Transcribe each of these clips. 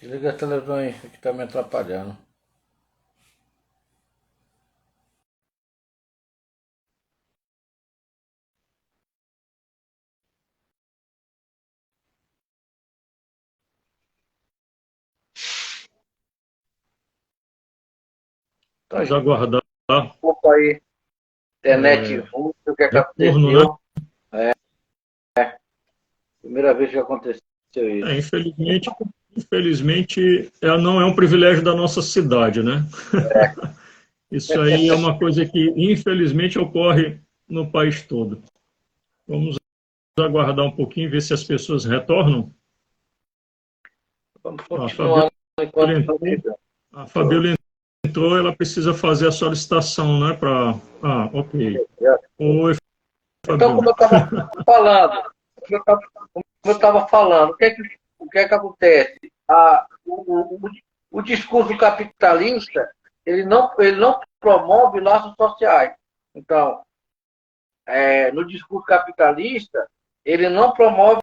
Desliga a televisão aí, que tá me atrapalhando. Então, Vamos gente, aguardar desculpa aí, internet é, ruim, o que é que retorno, né? aconteceu. Primeira vez que aconteceu isso. Infelizmente, não é um privilégio da nossa cidade, né? Isso aí é uma coisa que, infelizmente, ocorre no país todo. Vamos aguardar um pouquinho, ver se as pessoas retornam. Vamos Ó, a Fabiola continuando enquanto não entrou, chega. a Fabiola entrou, ela precisa fazer a solicitação, né? Ok. Oi, Então, Fabiola. falando, como eu estava falando, o que é que acontece? O discurso capitalista, ele não promove laços sociais. Então, no discurso capitalista, ele não promove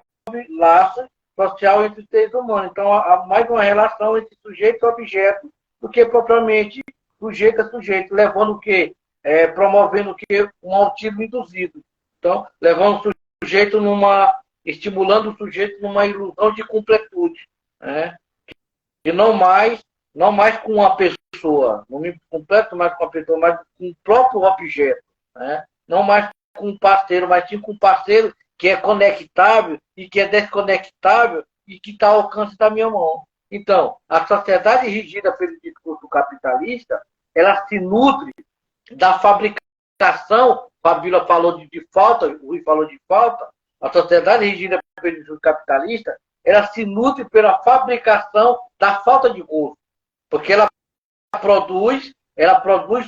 laço social entre os seres humanos. Então, há mais uma relação entre sujeito e objeto do que propriamente sujeito a sujeito, levando o quê? Promovendo o quê? Um autismo induzido. Então, levando o sujeito estimulando o sujeito numa ilusão de completude, né? E não mais com uma pessoa, não me completo mais com uma pessoa, mas com o próprio objeto, né? Não mais com um parceiro, mas sim com um parceiro que é conectável e que é desconectável e que está ao alcance da minha mão. Então, a sociedade regida pelo discurso capitalista, ela se nutre da fabricação. Fabíola falou de falta, o Rui falou de falta. A sociedade regida pelo discurso capitalista, ela se nutre pela fabricação da falta de gosto, porque ela produz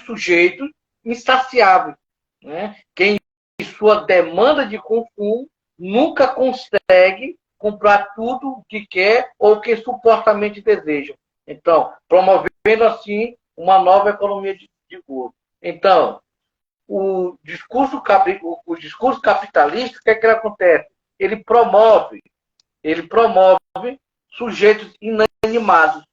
sujeitos insaciáveis, né? Que em sua demanda de consumo nunca consegue comprar tudo o que quer ou o que supostamente deseja. Então, promovendo assim uma nova economia de gosto. Então, o discurso capitalista, o que é que ele acontece? Ele promove sujeitos inanimados,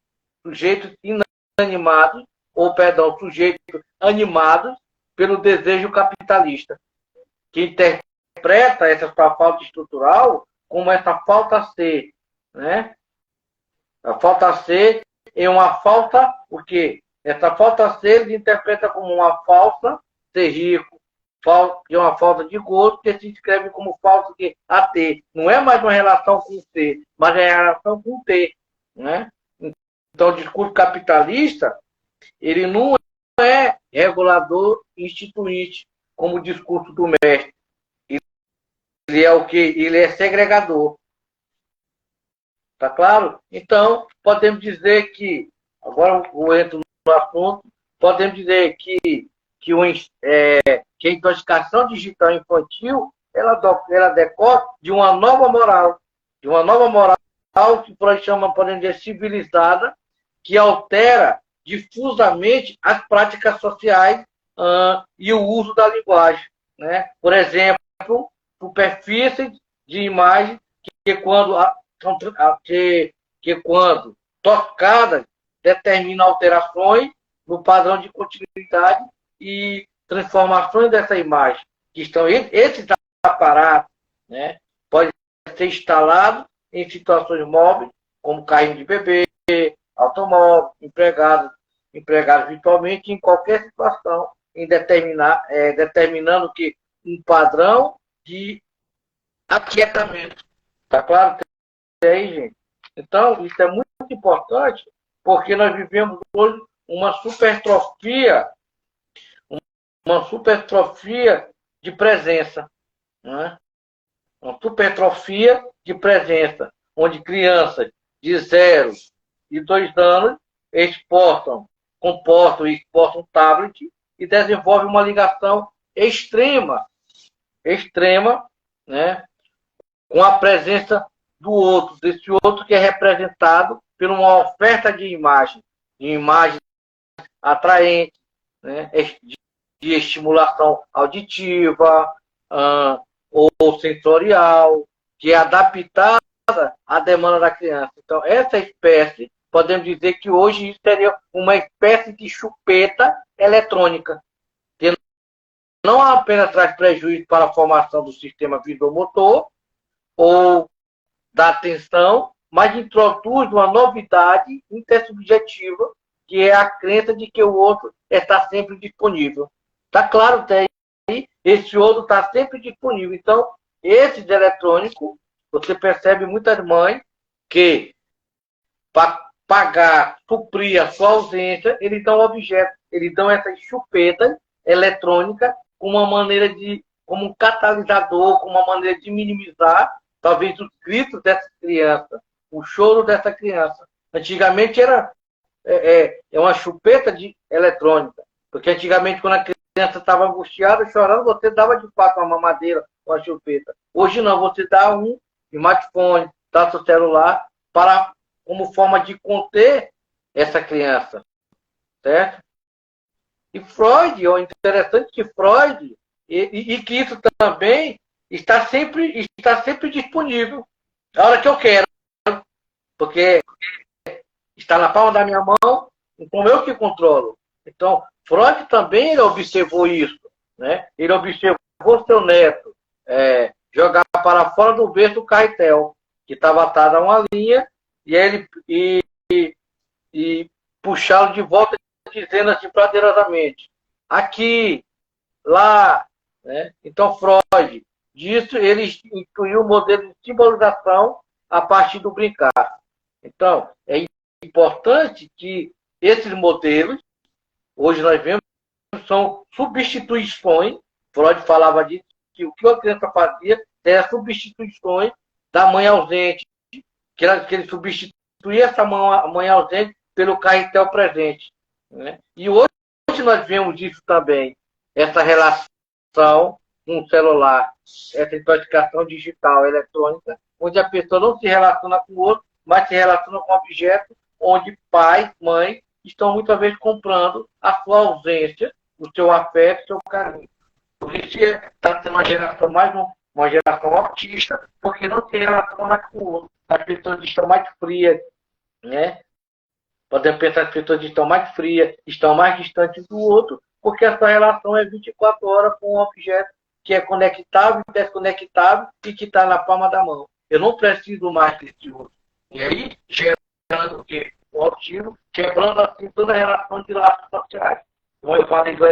sujeitos inanimados, ou, perdão, sujeitos animados pelo desejo capitalista, que interpreta essa sua falta estrutural como essa falta a ser, né? A falta a ser é uma falta, o quê? Essa falta a ser ele interpreta como uma falsa ser rico, de uma falta de gosto, que se escreve como falta a ter. Não é mais uma relação com o ser, mas é a relação com o ter, né? Então, o discurso capitalista, ele não é regulador instituinte, como o discurso do mestre. Ele é o que? Ele é segregador. Tá claro? Então, podemos dizer que, agora eu entro no assunto, podemos dizer que, o, que a intoxicação digital infantil, ela decorre de uma nova moral que podemos dizer, civilizada, que altera difusamente as práticas sociais e o uso da linguagem. Né? Por exemplo, superfícies de imagem que quando tocadas determinam alterações no padrão de continuidade e transformações dessa imagem, que estão esses aparatos, né, pode ser instalado em situações móveis, como carrinho de bebê, automóvel, empregados virtualmente em qualquer situação, determinando que um padrão de aquietamento. Tá claro aí, gente? Então, isso é muito importante, porque nós vivemos hoje uma supertrofia de presença, né? Uma supertrofia de presença, onde crianças de 0 e 2 anos comportam e exportam tablet e desenvolvem uma ligação extrema, né, com a presença do outro, desse outro que é representado por uma oferta de imagem atraente, né, de estimulação auditiva ou sensorial, que é adaptada à demanda da criança. Então, essa espécie podemos dizer que hoje isso seria uma espécie de chupeta eletrônica, que não apenas traz prejuízo para a formação do sistema visomotor ou da atenção, mas introduz uma novidade intersubjetiva, que é a crença de que o outro está sempre disponível. Está claro, tem aí, esse outro está sempre disponível. Então, esse de eletrônico, você percebe muitas mães que, para pagar, suprir a sua ausência, eles dão objeto, eles dão essas chupetas eletrônicas como uma maneira de, como um catalisador, como uma maneira de minimizar, talvez, os gritos dessa criança, o choro dessa criança. Antigamente era uma chupeta eletrônica, porque antigamente, quando a criança estava angustiada, chorando, você dava de fato uma mamadeira, uma chupeta. Hoje não, você dá um smartphone, dá seu celular, como forma de conter essa criança, certo? E Freud, é interessante que Freud, e que isso também está sempre disponível, a hora que eu quero, porque está na palma da minha mão, então eu que controlo. Então, Freud também ele observou isso, né? Ele observou seu neto jogar para fora do berço o carretel, que estava atado a uma linha, e ele puxá-lo de volta, dizendo assim praderosamente, aqui, lá, né? Então Freud, disso ele incluiu o modelo de simbolização a partir do brincar. Então, é importante que esses modelos, hoje nós vemos, são substituições. Freud falava disso, que o que a criança fazia era substituições da mãe ausente, que ele substituía essa mãe ausente pelo carretel presente, né? E hoje nós vemos isso também, essa relação com o celular, essa identificação digital, eletrônica, onde a pessoa não se relaciona com o outro, mas se relaciona com o objeto, onde pai, mãe estão muitas vezes comprando a sua ausência, o seu afeto, o seu carinho. Por isso está sendo uma geração uma geração autista, porque não se relaciona com o outro. As pessoas estão mais frias, né? Podemos pensar que as pessoas estão mais frias, estão mais distantes do outro, porque essa relação é 24 horas com um objeto que é conectável, desconectável e que está na palma da mão. Eu não preciso mais desse outro. E aí, gerando o quê? O autismo, quebrando assim toda a relação de laços sociais. Como eu falei do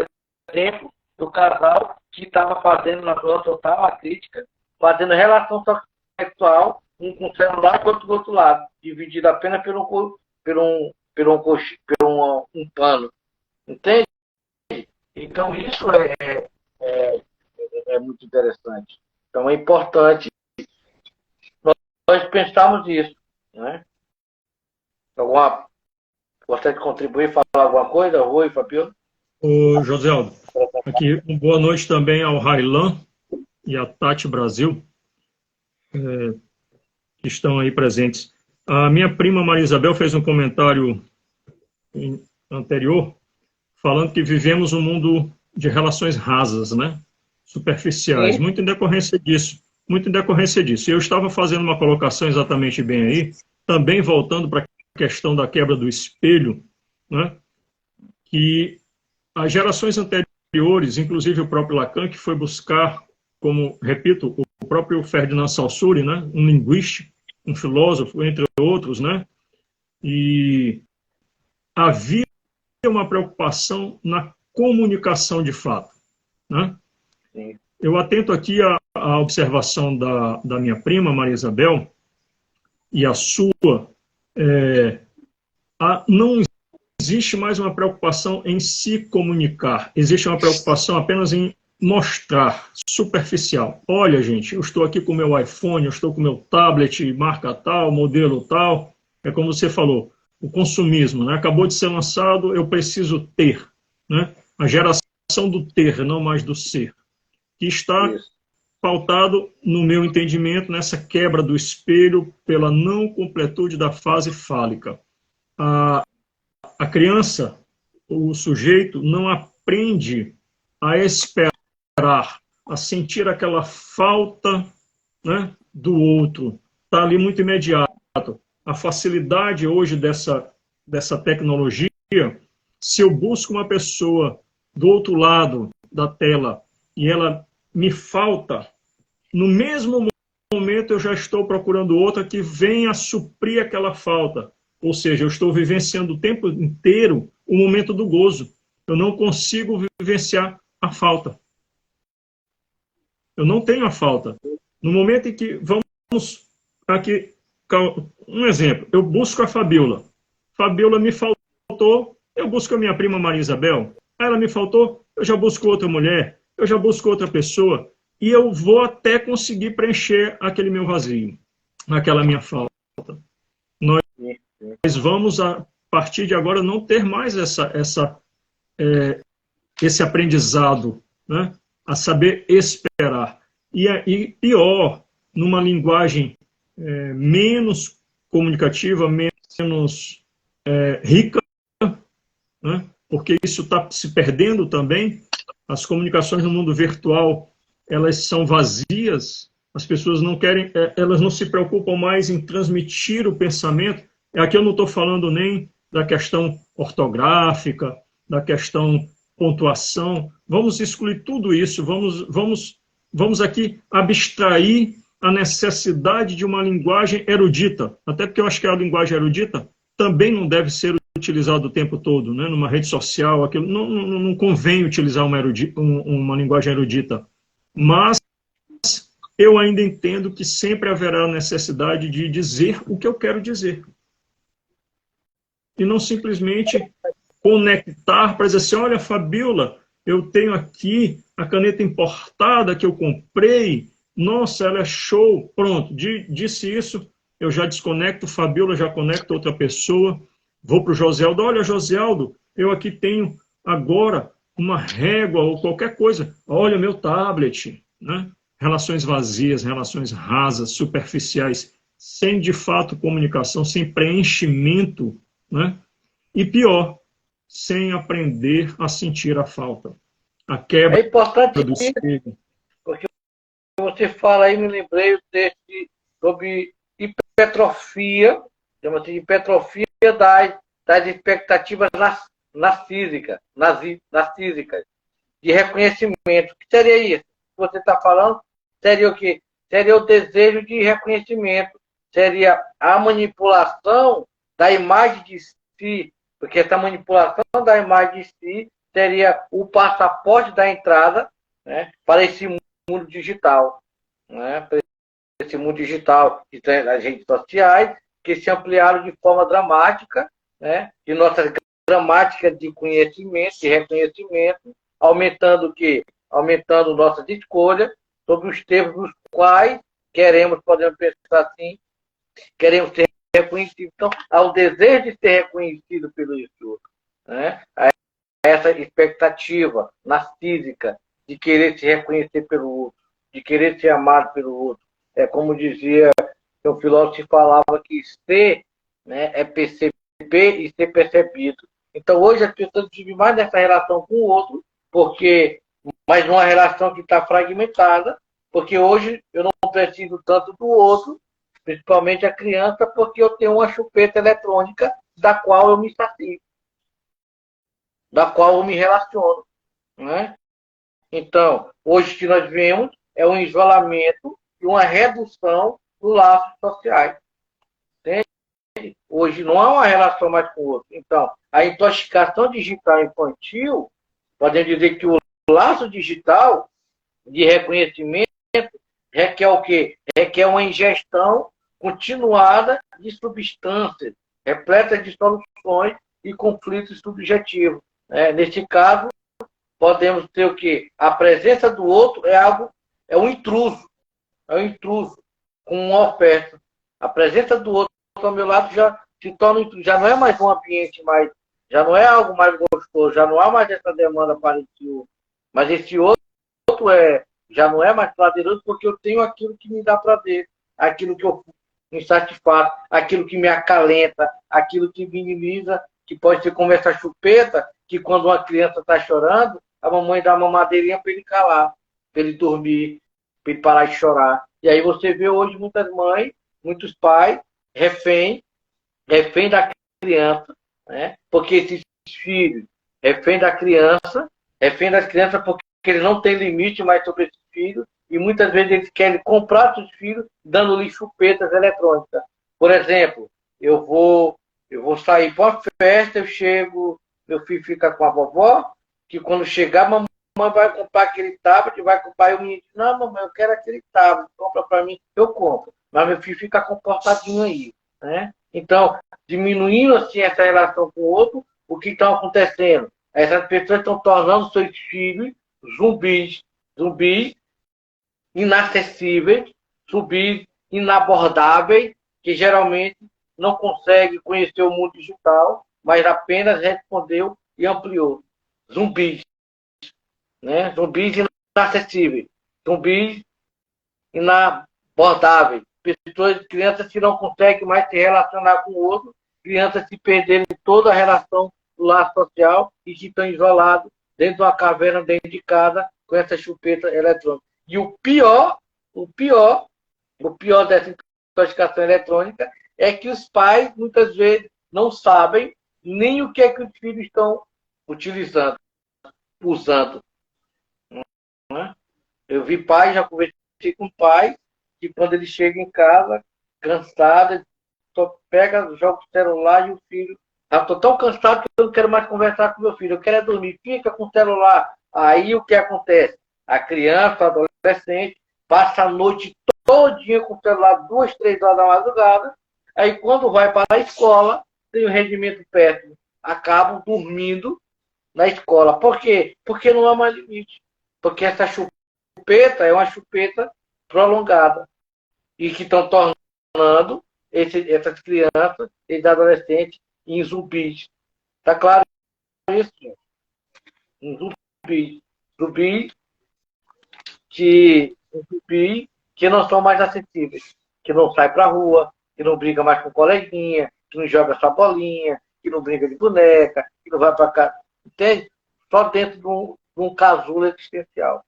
exemplo do casal que estava fazendo na sua total a crítica, fazendo relação sexual, um com o celular e outro do outro lado, dividido apenas por um pano. Entende? Então, isso é muito interessante. Então, é importante nós pensarmos isso, né? Gostaria de contribuir, falar alguma coisa? Oi, Fabio. Ô, Joseldo, aqui uma boa noite também ao Railan e à Tati Brasil, que estão aí presentes. A minha prima Maria Isabel fez um comentário anterior, falando que vivemos um mundo de relações rasas, né? Superficiais, muito em decorrência disso. Eu estava fazendo uma colocação exatamente bem aí, também voltando para a questão da quebra do espelho, né? Que as gerações anteriores, inclusive o próprio Lacan, que foi buscar, como, repito, o próprio Ferdinand Saussure, né? Um linguista, um filósofo, entre outros, né? E havia uma preocupação na comunicação de fato, né? Sim. Eu atento aqui à observação da minha prima, Maria Isabel, e a sua. Não existe mais uma preocupação em se comunicar, existe uma preocupação apenas em mostrar, superficial. Olha, gente, eu estou aqui com o meu iPhone, eu estou com o meu tablet, marca tal, modelo tal. É como você falou, o consumismo, né? Acabou de ser lançado, eu preciso ter, né? A geração do ter, não mais do ser, que está pautado, no meu entendimento, nessa quebra do espelho pela não completude da fase fálica. A criança, o sujeito, não aprende a esperar, a sentir aquela falta, né, do outro. Está ali muito imediato. a facilidade hoje dessa tecnologia, se eu busco uma pessoa do outro lado da tela e ela me falta, no mesmo momento eu já estou procurando outra que venha suprir aquela falta. Ou seja, eu estou vivenciando o tempo inteiro o momento do gozo. Eu não consigo vivenciar a falta. Eu não tenho a falta. No momento em que, vamos aqui, um exemplo, eu busco a Fabiola. Fabiola me faltou, eu busco a minha prima Maria Isabel. Ela me faltou, eu já busco outra mulher, eu já busco outra pessoa, e eu vou até conseguir preencher aquele meu vazio, aquela minha falta. Nós vamos, a partir de agora, não ter mais esse aprendizado, né? A saber esperar. E pior, numa linguagem menos comunicativa, menos rica, né? Porque isso está se perdendo também. As comunicações no mundo virtual, elas são vazias, as pessoas não querem, elas não se preocupam mais em transmitir o pensamento. Aqui eu não estou falando nem da questão ortográfica, da questão pontuação, vamos excluir tudo isso, vamos aqui abstrair a necessidade de uma linguagem erudita, até porque eu acho que a linguagem erudita também não deve ser utilizada o tempo todo, né? Numa rede social, aquilo, não convém utilizar uma linguagem erudita, mas eu ainda entendo que sempre haverá necessidade de dizer o que eu quero dizer, e não simplesmente conectar para dizer assim, olha, Fabiola, eu tenho aqui a caneta importada que eu comprei, nossa, ela é show, pronto, disse isso, eu já desconecto, Fabiola já conecta outra pessoa, vou para o Josialdo, olha, Josialdo, eu aqui tenho agora uma régua ou qualquer coisa, olha meu tablet, né? Relações vazias, relações rasas, superficiais, sem de fato comunicação, sem preenchimento, né? E pior, sem aprender a sentir a falta. A quebra importante do espelho. porque você fala aí, me lembrei o texto sobre hipertrofia, chama-se hipertrofia das expectativas narcísicas, de reconhecimento. O que seria isso? O que você está falando seria o quê? Seria o desejo de reconhecimento, seria a manipulação da imagem de si, porque essa manipulação da imagem de si seria o passaporte da entrada, né, para esse mundo digital, né, para esse mundo digital, as redes sociais, que se ampliaram de forma dramática, né, de nossa gramática de conhecimento, de reconhecimento, aumentando o quê? Aumentando nossas escolhas sobre os termos nos quais queremos, podemos pensar assim, queremos ser reconhecidos. Então, há o desejo de ser reconhecido pelo outro, né? Essa expectativa narcísica de querer se reconhecer pelo outro, de querer ser amado pelo outro. É como dizia o filósofo, falava que ser, né, é perceber e ser percebido. Então, hoje as pessoas vivem mais nessa relação com o outro, mas numa relação que está fragmentada, porque hoje eu não preciso tanto do outro, principalmente a criança, porque eu tenho uma chupeta eletrônica da qual eu me sacio, da qual eu me relaciono, né? Então, hoje o que nós vemos é um isolamento e uma redução dos laços sociais. Entende? Hoje não há uma relação mais com o outro. Então, a intoxicação digital infantil, podemos dizer que o laço digital de reconhecimento requer o quê? Requer uma ingestão continuada de substâncias, repletas de soluções e conflitos subjetivos. Nesse caso, podemos ter o quê? A presença do outro é um intruso com uma oferta. A presença do outro ao meu lado já se torna intruso, já não é mais um ambiente mais, já não é algo mais gostoso, já não há mais essa demanda para esse outro. Mas esse outro já não é mais prazeroso porque eu tenho aquilo que me dá prazer, aquilo que eu me satisfaz, aquilo que me acalenta, aquilo que minimiza, que pode ser como essa chupeta, que quando uma criança está chorando, a mamãe dá uma madeirinha para ele calar, para ele dormir, para ele parar de chorar. E aí você vê hoje muitas mães, muitos pais, refém refém da criança, né? Porque esses filhos, refém das crianças porque eles não têm limite mais sobre esses filhos e muitas vezes eles querem comprar seus filhos dando-lhes chupetas eletrônicas. Por exemplo, eu vou sair para uma festa, eu chego, meu filho fica com a vovó, que quando chegar, mamãe vai comprar aquele tablet, vai comprar, e o menino diz, não, mamãe, eu quero aquele tablet, compra para mim, eu compro. Mas meu filho fica comportadinho aí, né? Então, diminuindo assim essa relação com o outro, o que está acontecendo? Essas pessoas estão tornando seus filhos zumbis, zumbis inacessíveis, zumbis inabordáveis, que geralmente não conseguem conhecer o mundo digital, mas apenas respondeu e ampliou. Zumbis, né? Zumbis inacessíveis, zumbis inabordáveis. Pessoas, crianças que não conseguem mais se relacionar com o outro, crianças que perderam toda a relação do lar social e que estão isolados dentro de uma caverna, dentro de casa, com essa chupeta eletrônica. E o pior dessa intoxicação eletrônica é que os pais, muitas vezes, não sabem nem o que é que os filhos estão utilizando, usando. Né? Eu vi pais, já conversei com pais, que quando ele chega em casa, cansado, ele só pega, joga o celular e o filho. Eu estou tão cansado que eu não quero mais conversar com meu filho, eu quero é dormir, fica com o celular. Aí o que acontece? A criança, o adolescente, passa a noite todinha com o celular, 2, 3 horas da madrugada, aí quando vai para a escola, tem um rendimento péssimo. Acabam dormindo na escola. Por quê? Porque não há mais limite. Porque essa chupeta é uma chupeta prolongada e que estão tornando essas crianças, esses adolescentes, em zumbis. Está claro isso? Em zumbis. Zumbis que não são mais acessíveis, que não sai para a rua, que não briga mais com o coleguinha, que não joga sua bolinha, que não brinca de boneca, que não vai para casa. Entende? Só dentro de um casulo existencial.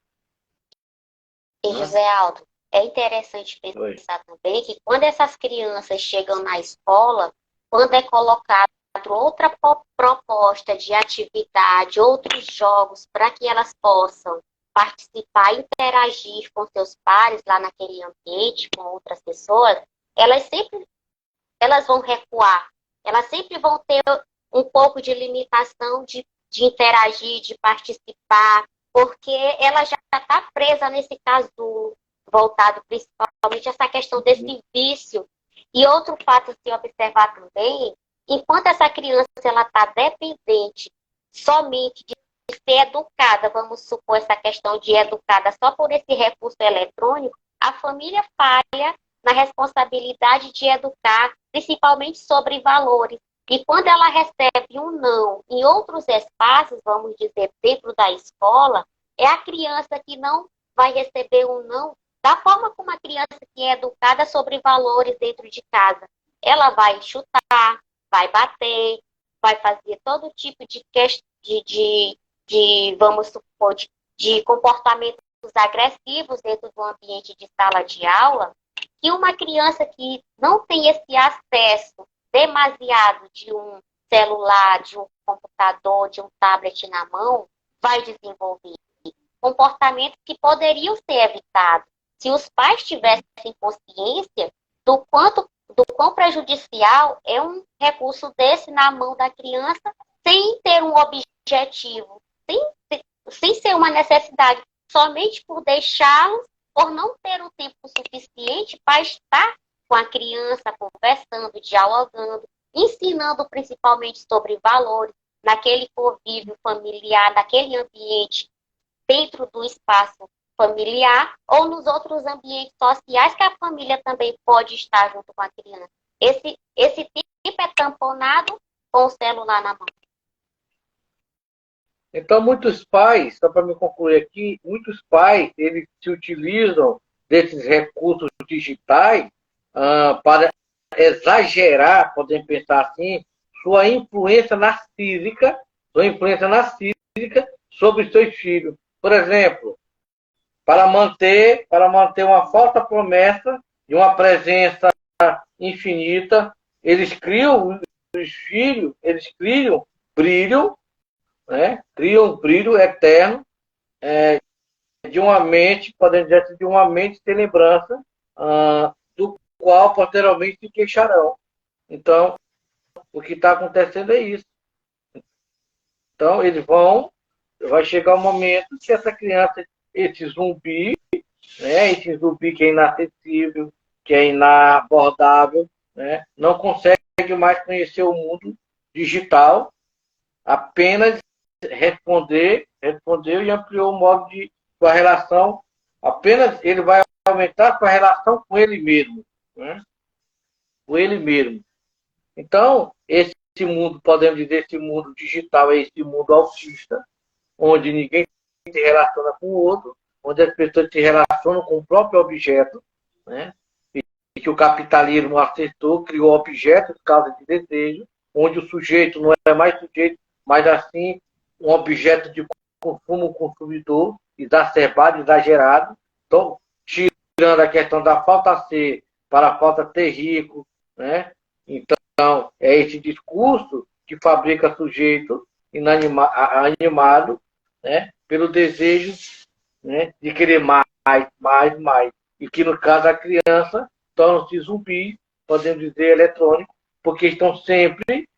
E José Aldo, é interessante pensar também que quando essas crianças chegam na escola, quando é colocado outra proposta de atividade, outros jogos, para que elas possam participar, interagir com seus pares lá naquele ambiente, com outras pessoas, elas vão recuar, elas sempre vão ter um pouco de limitação de interagir, de participar, porque ela já está presa nesse casulo, voltado principalmente a essa questão desse vício. E outro fato a se observar também, enquanto essa criança está dependente somente de ser educada, vamos supor essa questão de educada só por esse recurso eletrônico, a família falha na responsabilidade de educar, principalmente sobre valores. E quando ela recebe um não em outros espaços, vamos dizer, dentro da escola, é a criança que não vai receber um não da forma como a criança que é educada sobre valores dentro de casa. Ela vai chutar, vai bater, vai fazer todo tipo vamos supor, de comportamentos agressivos dentro do ambiente de sala de aula, que uma criança que não tem esse acesso demasiado de um celular, de um computador, de um tablet na mão, vai desenvolver comportamentos que poderiam ser evitados se os pais tivessem consciência do quão prejudicial é um recurso desse na mão da criança, sem ter um objetivo, sem ser uma necessidade, somente por deixá-los, por não ter o tempo suficiente para estar com a criança, conversando, dialogando, ensinando principalmente sobre valores, naquele convívio familiar, naquele ambiente, dentro do espaço familiar ou nos outros ambientes sociais que a família também pode estar junto com a criança. Esse tempo é tamponado com o celular na mão. Então, muitos pais, só para me concluir aqui, muitos pais, eles se utilizam desses recursos digitais para exagerar, podemos pensar assim, sua influência narcísica sobre seus filhos. Por exemplo, para manter uma falsa promessa de uma presença infinita, eles criam, os filhos, eles criam brilho, né? Criam um brilho eterno de uma mente, podemos dizer assim, de uma mente sem lembrança, do qual posteriormente se queixarão. Então, o que está acontecendo é isso. Então, vai chegar um momento que essa criança, esse zumbi, né, esse zumbi que é inacessível, que é inabordável, né, não consegue mais conhecer o mundo digital, apenas respondeu e ampliou o modo de sua relação, apenas ele vai aumentar sua relação com ele mesmo, né, com ele mesmo. Então, esse mundo, podemos dizer, esse mundo digital é esse mundo autista, onde ninguém se relaciona com o outro, onde as pessoas se relacionam com o próprio objeto, né? E que o capitalismo acertou, criou objetos por causa de desejo, onde o sujeito não é mais sujeito, mas assim um objeto de consumo consumidor, exacerbado, exagerado. Então, tirando a questão da falta ser para a falta ser rico, né? Então, é esse discurso que fabrica sujeito animado, né, pelo desejo, né, de querer mais, mais, mais. E que, no caso, a criança torna-se zumbi, podemos dizer, eletrônico, porque estão sempre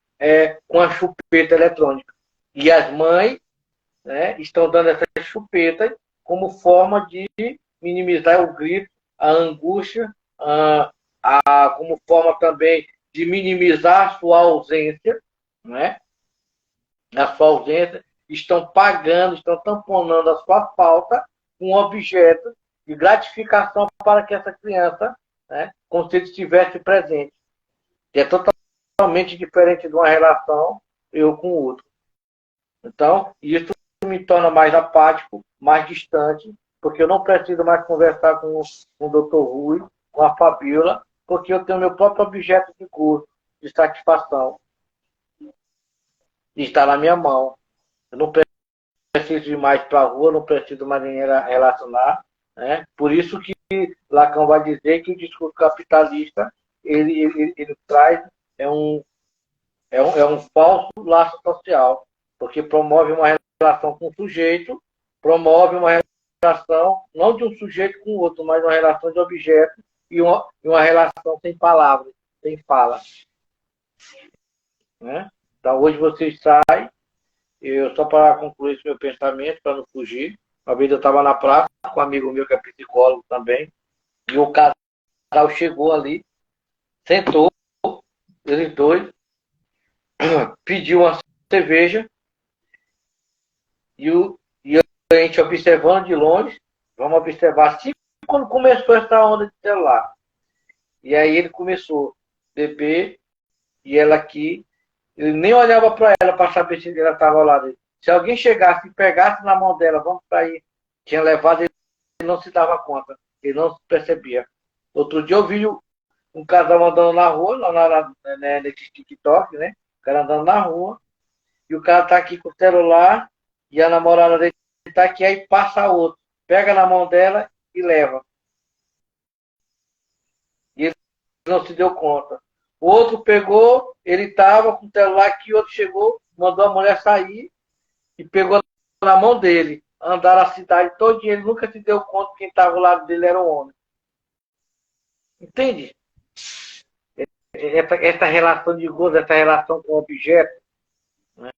com a chupeta eletrônica. E as mães, né, estão dando essas chupetas como forma de minimizar o grito, a angústia, como forma também de minimizar a sua ausência, né? A sua ausência, estão pagando, estão tamponando a sua falta com um objeto de gratificação para que essa criança, né, como se ele estivesse presente. E é totalmente diferente de uma relação eu com o outro. Então, isso me torna mais apático, mais distante, porque eu não preciso mais conversar com o Dr. Rui, com a Fabíola, porque eu tenho meu próprio objeto de gozo, de satisfação, de estar na minha mão. Eu não preciso ir mais para a rua, não preciso mais nem relacionar. Né? Por isso que Lacan vai dizer que o discurso capitalista ele traz é um falso laço social, porque promove uma relação com o sujeito, promove uma relação não de um sujeito com o outro, mas uma relação de objeto e uma relação sem palavras, sem fala. Né? Então, hoje vocês saem, só para concluir esse meu pensamento, para não fugir, uma vez eu estava na praça com um amigo meu que é psicólogo também, e o casal chegou ali, sentou, eles dois, pediu uma cerveja, e a gente observando de longe, vamos observar assim quando começou essa onda de celular. E aí ele começou a beber, e ela aqui, ele nem olhava para ela para saber se ela estava ao lado dele. Se alguém chegasse e pegasse na mão dela, vamos para aí, tinha levado, ele não se dava conta, ele não se percebia. Outro dia eu vi um casal andando na rua, lá nesse TikTok, né? O cara andando na rua, e o cara tá aqui com o celular, e a namorada dele tá aqui, aí passa outro, pega na mão dela e leva. E ele não se deu conta. O outro pegou, ele estava com o celular aqui, o outro chegou, mandou a mulher sair e pegou na mão dele. Andaram a cidade todinha, ele nunca se deu conta que quem estava ao lado dele era um homem. Entende? Essa relação de gozo, essa relação com o objeto, né?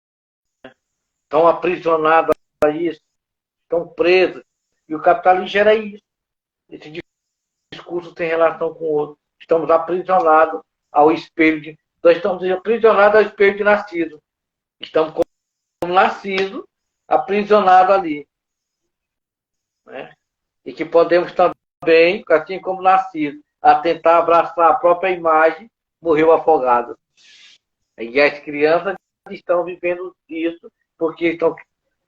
Estão aprisionados a isso, estão presos. E o capitalismo gera isso. Esse discurso tem relação com o outro. Estamos aprisionados ao espelho nós estamos aprisionados ao espelho de Narciso. Estamos como Narciso, aprisionados ali. Né? E que podemos também, assim como Narciso, a tentar abraçar a própria imagem, morreu afogado. E as crianças estão vivendo isso, porque estão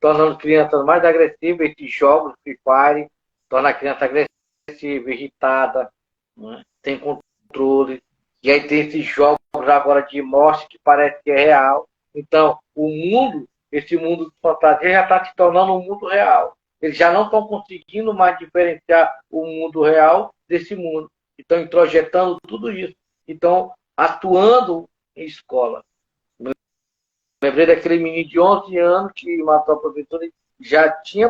tornando crianças mais agressivas, esses jogos, Free Fire, torna a criança agressiva, irritada, né? Sem controle. E aí tem esses jogos agora de morte que parece que é real. Então, o mundo, esse mundo de fantasia já está se tornando um mundo real. Eles já não estão conseguindo mais diferenciar o mundo real desse mundo. Estão introjetando tudo isso. Então, atuando em escola. Lembrei daquele menino de 11 anos que matou a professora e já tinha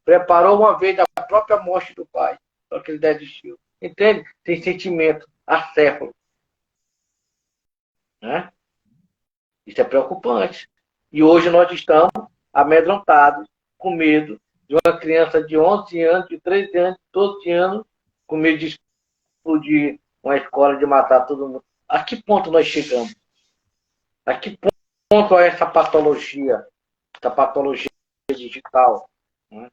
preparou uma vez a própria morte do pai, só que ele desistiu. Entende? Tem sentimento acéfalo. Né? Isso é preocupante. E hoje nós estamos amedrontados, com medo de uma criança de 11 anos, de 13 anos, de 12 anos, com medo de explodir uma escola, de matar todo mundo. A que ponto nós chegamos? A que ponto é essa patologia digital? Né?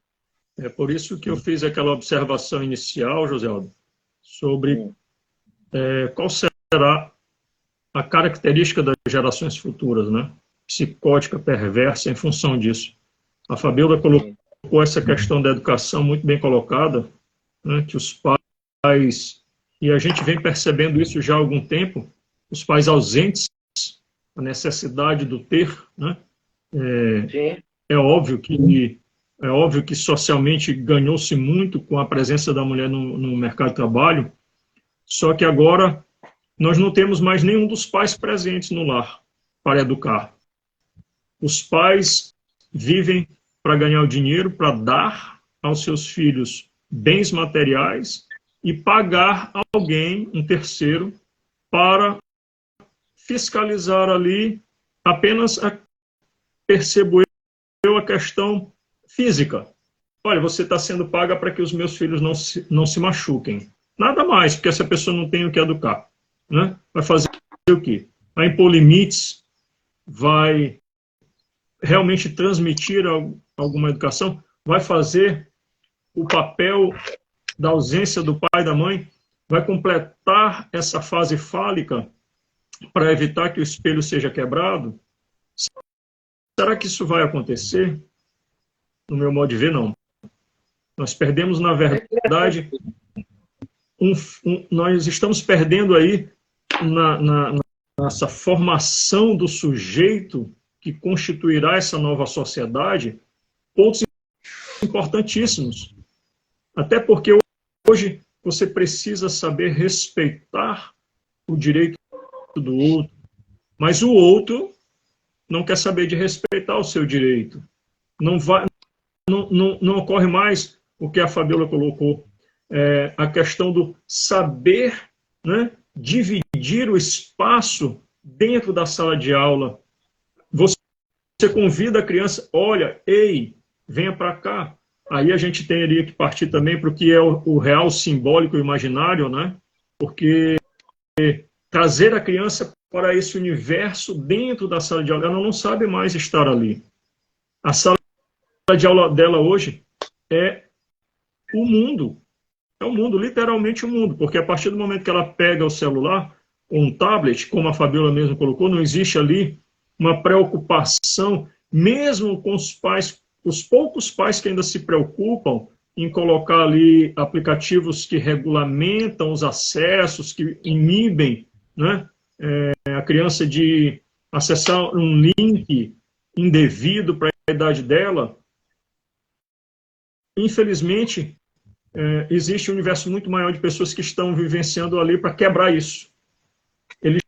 É por isso que eu fiz aquela observação inicial, Joséaldo, sobre qual será a característica das gerações futuras, né? Psicótica, perversa, em função disso. A Fabiola colocou essa questão da educação muito bem colocada, né? Que os pais, e a gente vem percebendo isso já há algum tempo, os pais ausentes, a necessidade do ter, né? É óbvio que socialmente ganhou-se muito com a presença da mulher no mercado de trabalho, só que agora nós não temos mais nenhum dos pais presentes no lar para educar. Os pais vivem para ganhar o dinheiro, para dar aos seus filhos bens materiais e pagar alguém, um terceiro, para fiscalizar ali apenas, percebo eu, a questão física. Olha, você está sendo paga para que os meus filhos não se machuquem. Nada mais, porque essa pessoa não tem o que educar. Né? Vai fazer o quê? Vai impor limites, vai realmente transmitir alguma educação, vai fazer o papel da ausência do pai e da mãe, vai completar essa fase fálica para evitar que o espelho seja quebrado. Será que isso vai acontecer? No meu modo de ver, não. Nós perdemos, na verdade, nós estamos perdendo aí na nossa formação do sujeito que constituirá essa nova sociedade, pontos importantíssimos. Até porque hoje você precisa saber respeitar o direito do outro, mas o outro não quer saber de respeitar o seu direito. Não ocorre mais o que a Fabiola colocou, a questão do saber, né, dividir o espaço dentro da sala de aula. Você convida a criança, olha, ei, venha para cá. Aí a gente teria que partir também para o que é o real simbólico imaginário, né? Porque trazer a criança para esse universo dentro da sala de aula, ela não sabe mais estar ali. A sala de aula dela hoje é o mundo. É o mundo, literalmente o mundo, porque a partir do momento que ela pega o celular, ou um tablet, como a Fabiola mesmo colocou, não existe ali uma preocupação, mesmo com os pais, os poucos pais que ainda se preocupam em colocar ali aplicativos que regulamentam os acessos, que inibem, né, a criança de acessar um link indevido para a idade dela. Infelizmente, existe um universo muito maior de pessoas que estão vivenciando ali para quebrar isso. Eles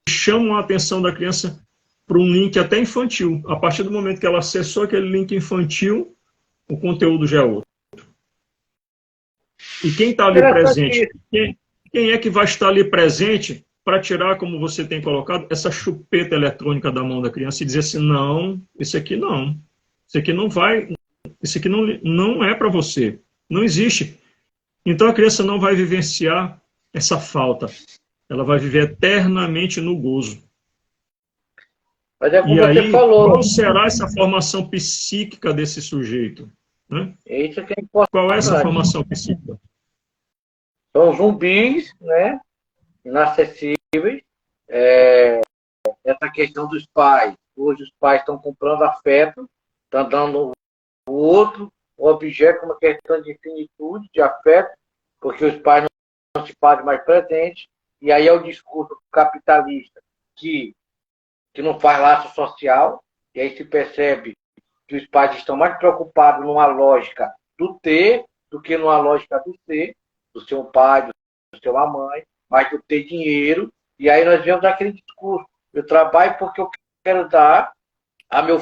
chamam a atenção da criança para um link até infantil. A partir do momento que ela acessou aquele link infantil, o conteúdo já é outro. E quem está ali presente? Quem é que vai estar ali presente para tirar, como você tem colocado, essa chupeta eletrônica da mão da criança e dizer assim, não, isso aqui não. Isso aqui não vai, isso aqui não é para você. Não existe. Então a criança não vai vivenciar essa falta. Ela vai viver eternamente no gozo. Mas é como e aí, você falou. Qual será essa formação psíquica desse sujeito? Né? Isso que é importante. Qual é essa formação psíquica? São zumbis, né? Inacessíveis. Essa questão dos pais. Hoje os pais estão comprando afeto, estão dando o outro o objeto como uma questão de finitude, de afeto, porque os pais não se fazem mais presentes. E aí é o discurso capitalista que não faz laço social, e aí se percebe que os pais estão mais preocupados numa lógica do ter do que numa lógica do ser, do seu pai, do seu mãe, mais do ter dinheiro, E aí nós vemos aquele discurso. Eu trabalho porque eu quero dar a meu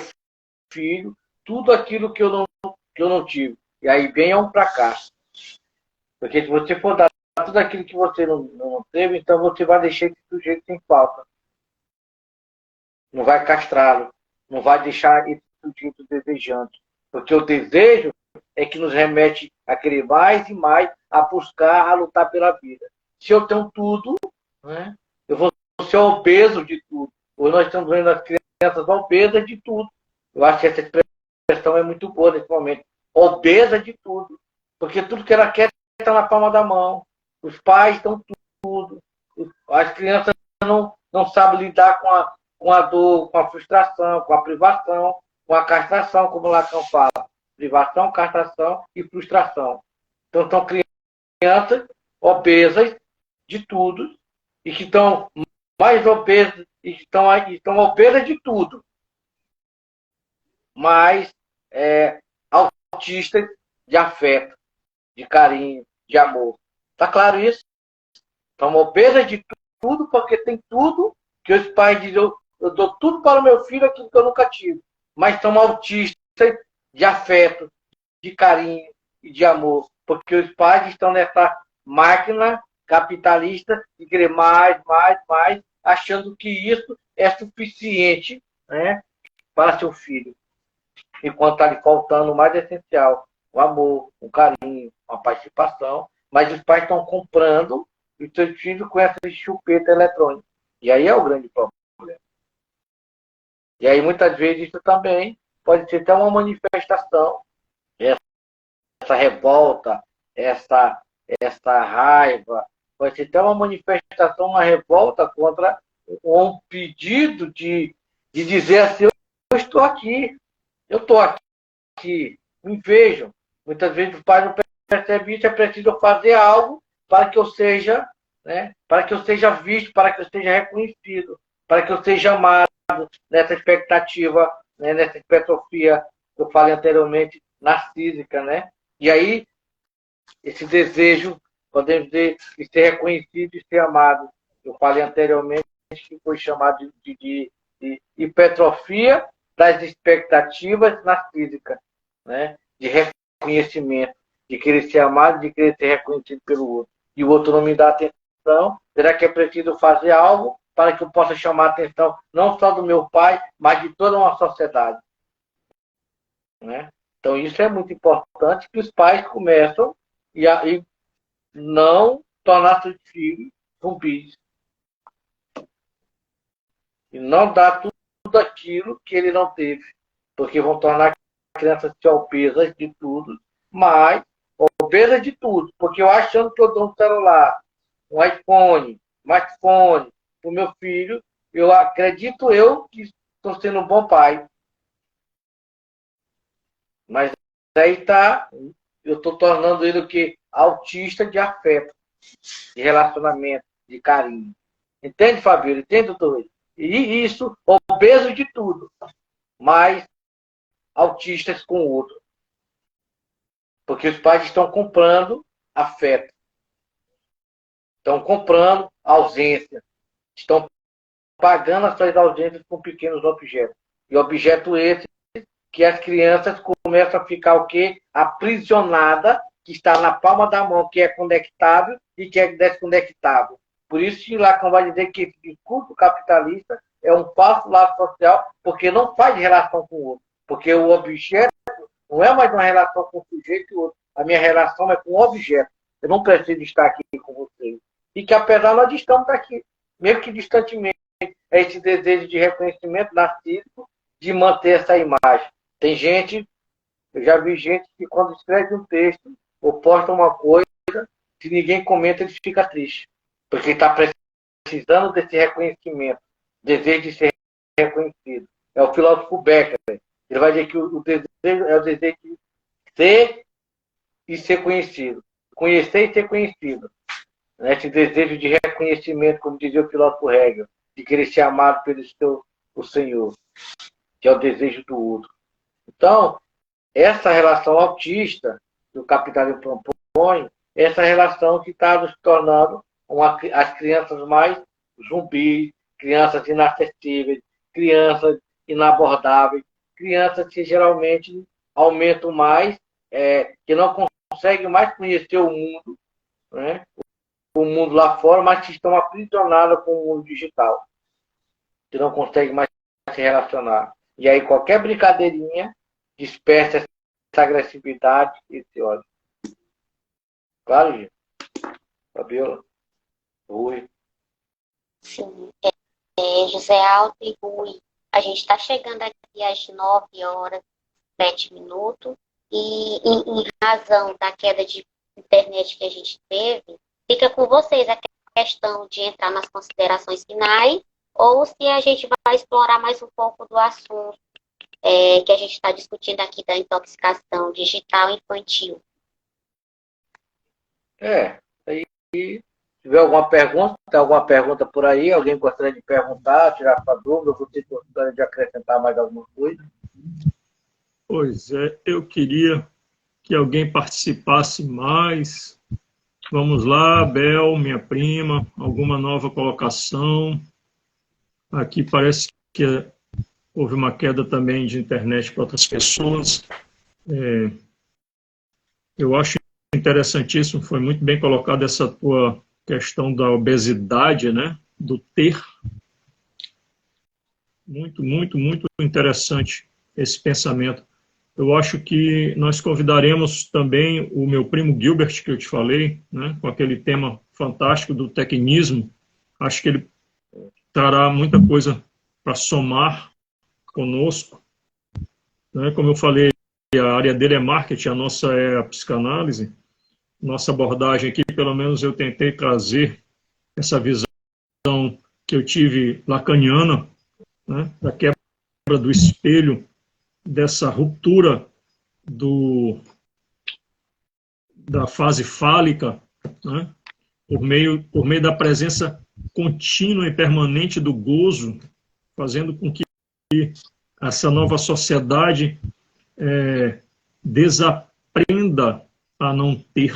filho tudo aquilo que eu não tive. E aí venha um para cá. Porque se você for dar tudo aquilo que você não teve, então você vai deixar esse sujeito sem falta. Não vai castrá-lo. Não vai deixar esse sujeito desejando. Porque o desejo é que nos remete a querer mais e mais, a buscar, a lutar pela vida. Se eu tenho tudo, né, eu vou ser obeso de tudo. Hoje nós estamos vendo as crianças obesas de tudo. Eu acho que essa expressão é muito boa nesse momento. Obesa de tudo. Porque tudo que ela quer está na palma da mão. Os pais estão tudo. As crianças não sabem lidar com a dor, com a frustração, com a privação, com a castração, como o Lacan fala. Privação, castração e frustração. Então, são crianças obesas de tudo e que estão mais obesas e que estão obesas de tudo, mas autistas de afeto, de carinho, de amor. Tá claro isso? Estão obesas de tudo porque tem tudo que os pais dizem, eu dou tudo para o meu filho aquilo que eu nunca tive, mas são autistas de afeto, de carinho e de amor, porque os pais estão nessa máquina capitalista de querer mais, achando que isso é suficiente, né, para seu filho. Enquanto está lhe faltando o mais essencial, o amor, o carinho, a participação, mas os pais estão comprando os seus filhos com essa chupeta eletrônica. E aí é o grande problema. E aí muitas vezes isso também pode ser até uma manifestação, essa revolta, essa raiva, pode ser até uma manifestação, uma revolta contra um pedido de dizer assim, eu estou aqui, me vejam. Muitas vezes o pai não percebe isso, é preciso fazer algo para que eu seja, né, para que eu seja visto, para que eu seja reconhecido, para que eu seja amado nessa expectativa, né, nessa hipertrofia que eu falei anteriormente, narcísica, né? E aí, esse desejo, podemos dizer, de ser reconhecido e ser amado. Eu falei anteriormente que foi chamado de hipertrofia das expectativas narcísicas, né? De reconhecimento, de querer ser amado, de querer ser reconhecido pelo outro. E o outro não me dá atenção. Será que é preciso fazer algo para que eu possa chamar a atenção não só do meu pai, mas de toda uma sociedade? Né? Então, isso é muito importante que os pais começam e não tornar seus filhos zumbis. E não dar tudo aquilo que ele não teve. Porque vão tornar crianças obesas de tudo, mas obesas de tudo. Porque eu achando que eu dou um celular, um iPhone, smartphone para o meu filho, eu acredito que estou sendo um bom pai. Mas aí está, eu estou tornando ele o quê? Autista de afeto, de relacionamento, de carinho. Entende, Fabíola? Entende, doutor? E isso, obeso de tudo, mas autistas com o outro. Porque os pais estão comprando afeto. Estão comprando ausência. Estão pagando as suas ausências com pequenos objetos. E objeto esse que as crianças começam a ficar o quê? Aprisionada, que está na palma da mão, que é conectável e que é desconectável. Por isso que Lacan vai dizer que esse discurso capitalista é um falso laço social, porque não faz relação com o outro. Porque o objeto não é mais uma relação com o sujeito e o outro. A minha relação é com o objeto. Eu não preciso estar aqui com vocês. E que apesar nós estamos aqui, mesmo que distantemente, é esse desejo de reconhecimento narcísico de manter essa imagem. Tem gente, eu já vi gente que quando escreve um texto ou posta uma coisa, se ninguém comenta, ele fica triste. Porque está precisando desse reconhecimento, desejo de ser reconhecido. É o filósofo Becker. Ele vai dizer que o desejo é o desejo de ser e ser conhecido. Conhecer e ser conhecido. Esse desejo de reconhecimento, como dizia o filósofo Hegel, de querer ser amado pelo o Senhor, que é o desejo do outro. Então, essa relação autista que o capitalismo propõe, essa relação que está nos tornando as crianças mais zumbi, crianças inacessíveis, crianças inabordáveis, crianças que geralmente aumentam mais, que não conseguem mais conhecer o mundo, né? O mundo lá fora, mas que estão aprisionadas com o mundo digital, que não conseguem mais se relacionar. E aí qualquer brincadeirinha desperta essa agressividade, esse ódio. Claro, gente. Fabiola? Rui? Sim. José Aldo e Rui, a gente está chegando aqui às 9 horas, 7 minutos, e em razão da queda de internet que a gente teve, fica com vocês a questão de entrar nas considerações finais, ou se a gente vai explorar mais um pouco do assunto que a gente está discutindo aqui da intoxicação digital infantil. Aí, se tiver alguma pergunta, tem alguma pergunta por aí, alguém gostaria de perguntar, tirar sua dúvida, você gostaria de acrescentar mais alguma coisa? Pois é, eu queria que alguém participasse mais. Vamos lá, Bel, minha prima, alguma nova colocação? Aqui parece que houve uma queda também de internet para outras pessoas. Eu acho interessantíssimo, foi muito bem colocada essa tua questão da obesidade, né? Do ter. Muito, muito, muito interessante esse pensamento. Eu acho que nós convidaremos também o meu primo Gilbert, que eu te falei, né? Com aquele tema fantástico do tecnismo. Acho que ele trará muita coisa para somar conosco, né? Como eu falei, a área dele é marketing, a nossa é a psicanálise. Nossa abordagem aqui, pelo menos eu tentei trazer essa visão que eu tive lacaniana, né? Da quebra do espelho, dessa ruptura da fase fálica, né? por meio da presença contínua e permanente do gozo, fazendo com que essa nova sociedade desaprenda a não ter.